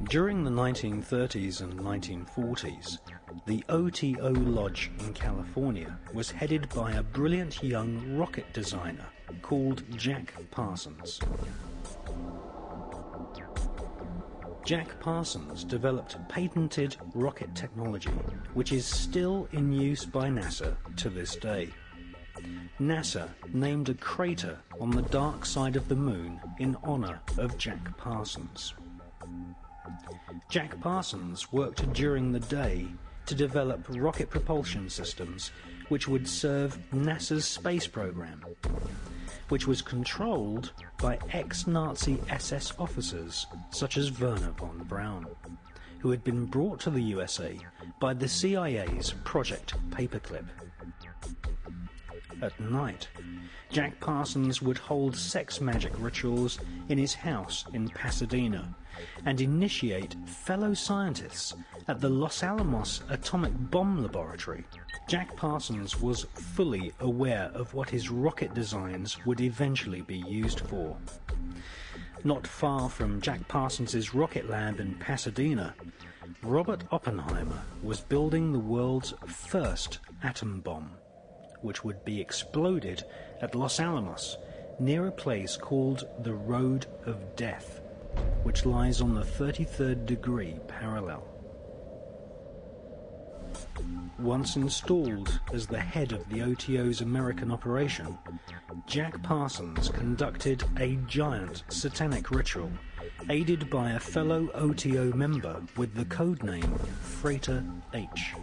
During the 1930s and 1940s, the OTO Lodge in California was headed by a brilliant young rocket designer called Jack Parsons. Jack Parsons developed patented rocket technology which is still in use by NASA to this day. NASA named a crater on the dark side of the moon in honor of Jack Parsons. Jack Parsons worked during the day to develop rocket propulsion systems which would serve NASA's space program, which was controlled by ex-Nazi SS officers such as Werner von Braun, who had been brought to the USA by the CIA's Project Paperclip. At night, Jack Parsons would hold sex magic rituals in his house in Pasadena and initiate fellow scientists at the Los Alamos Atomic Bomb Laboratory. Jack Parsons was fully aware of what his rocket designs would eventually be used for. Not far from Jack Parsons' rocket lab in Pasadena, Robert Oppenheimer was building the world's first atom bomb, which would be exploded at Los Alamos near a place called the Road of Death, which lies on the 33rd degree parallel. Once installed as the head of the OTO's American operation, Jack Parsons conducted a giant satanic ritual, aided by a fellow OTO member with the codename Freighter H.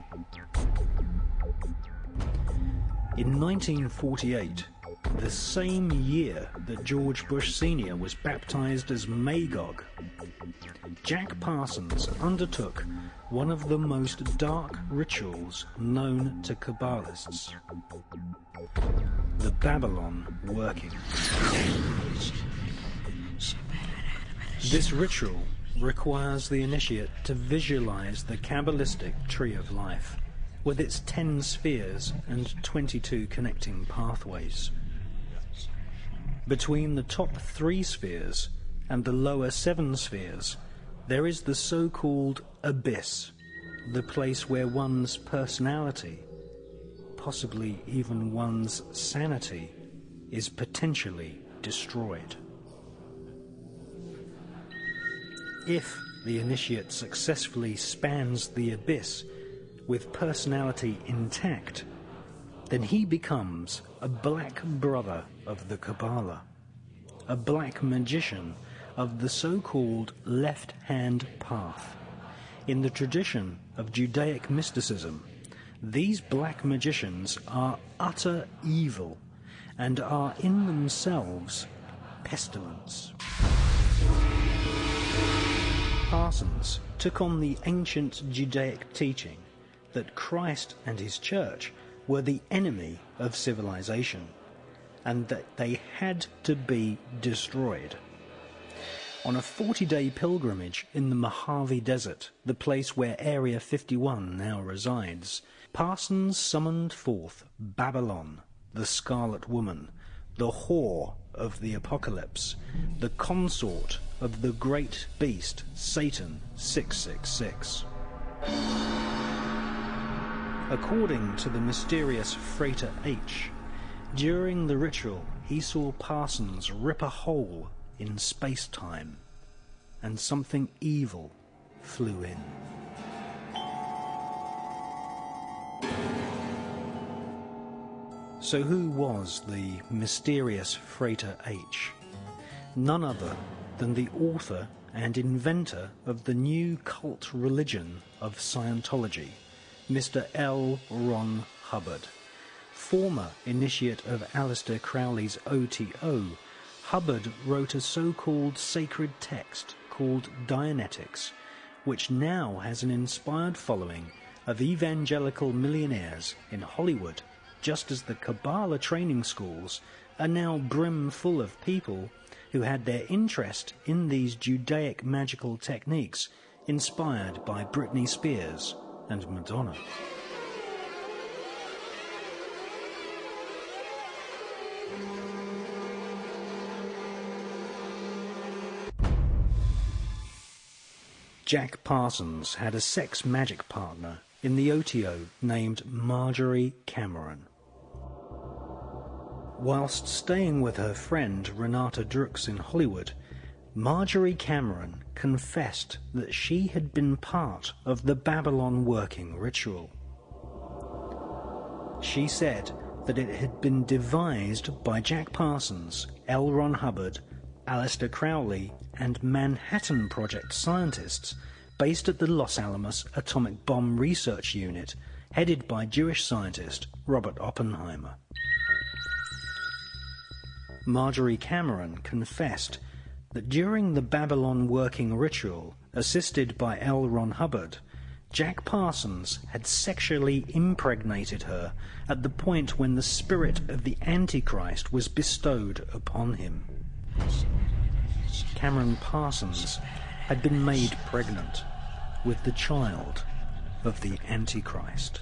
In 1948, the same year that George Bush Sr. was baptized as Magog, Jack Parsons undertook one of the most dark rituals known to Kabbalists, the Babylon working. This ritual requires the initiate to visualize the Kabbalistic tree of life, with its 10 spheres and 22 connecting pathways. Between the top 3 spheres and the lower 7 spheres, there is the so-called abyss, the place where one's personality, possibly even one's sanity, is potentially destroyed. If the initiate successfully spans the abyss with personality intact, then he becomes a black brother of the Kabbalah, a black magician of the so-called left-hand path. In the tradition of Judaic mysticism, these black magicians are utter evil and are in themselves pestilence. Parsons took on the ancient Judaic teaching that Christ and his church were the enemy of civilization and that they had to be destroyed. On a 40-day pilgrimage in the Mojave Desert, the place where Area 51 now resides, Parsons summoned forth Babylon, the Scarlet Woman, the whore of the apocalypse, the consort of the great beast Satan 666. According to the mysterious Freighter H, during the ritual he saw Parsons rip a hole in space-time, and something evil flew in. So who was the mysterious Freighter H? None other than the author and inventor of the new cult religion of Scientology, Mr. L. Ron Hubbard. Former initiate of Aleister Crowley's OTO, Hubbard wrote a so-called sacred text called Dianetics, which now has an inspired following of evangelical millionaires in Hollywood, just as the Kabbalah training schools are now brim-full of people who had their interest in these Judaic magical techniques inspired by Britney Spears and Madonna. Jack Parsons had a sex magic partner in the OTO named Marjorie Cameron. Whilst staying with her friend Renata Drux in Hollywood, Marjorie Cameron confessed that she had been part of the Babylon working ritual. She said that it had been devised by Jack Parsons, L. Ron Hubbard, Aleister Crowley, and Manhattan Project scientists based at the Los Alamos Atomic Bomb Research Unit, headed by Jewish scientist Robert Oppenheimer. Marjorie Cameron confessed that during the Babylon working ritual, assisted by L. Ron Hubbard, Jack Parsons had sexually impregnated her at the point when the spirit of the Antichrist was bestowed upon him. Cameron Parsons had been made pregnant with the child of the Antichrist.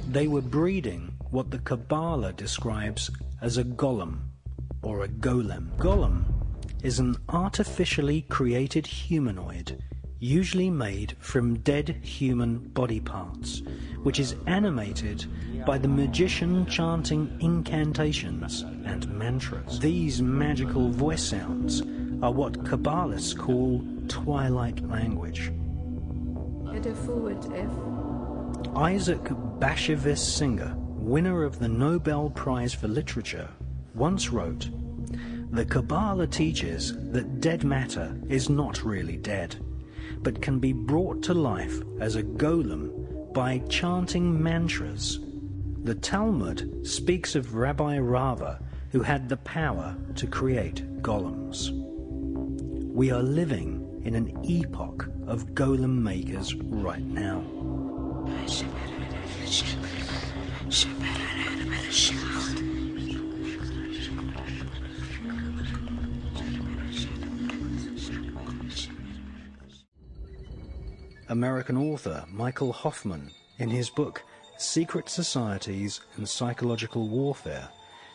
They were breeding what the Kabbalah describes as a golem, or a golem. Golem is an artificially created humanoid, usually made from dead human body parts, which is animated by the magician chanting incantations and mantras. These magical voice sounds are what Kabbalists call twilight language. Isaac Bashevis Singer, winner of the Nobel Prize for Literature, once wrote, "The Kabbalah teaches that dead matter is not really dead, but can be brought to life as a golem by chanting mantras. The Talmud speaks of Rabbi Rava, who had the power to create golems. We are living in an epoch of golem makers right now." American author Michael Hoffman, in his book Secret Societies and Psychological Warfare,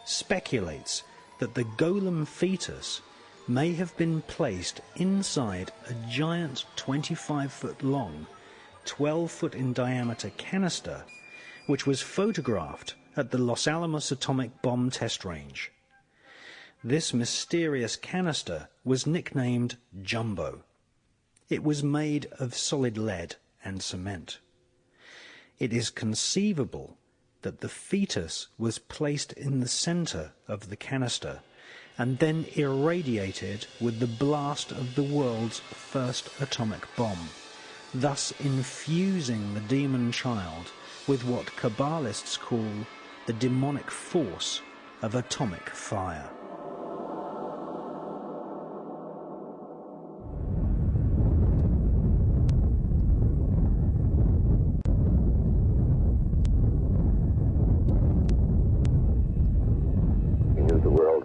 speculates that the golem fetus may have been placed inside a giant 25-foot long, 12-foot in diameter canister, which was photographed at the Los Alamos Atomic Bomb Test Range. This mysterious canister was nicknamed Jumbo. It was made of solid lead and cement. It is conceivable that the fetus was placed in the center of the canister and then irradiated with the blast of the world's first atomic bomb, thus infusing the demon child with what Kabbalists call the demonic force of atomic fire.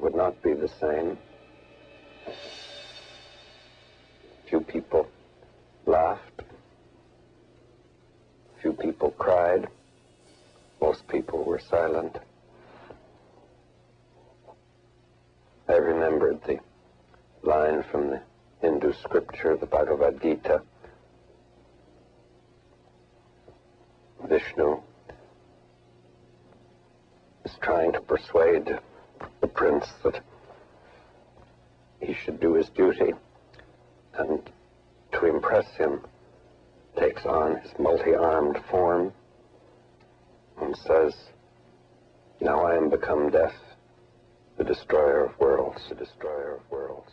Would not be the same. Few people laughed. Few people cried. Most people were silent. I remembered the line from the Hindu scripture, the Bhagavad Gita. Vishnu is trying to persuade the prince that he should do his duty, and to impress him takes on his multi-armed form and says, "Now I am become death, the destroyer of worlds, the destroyer of worlds."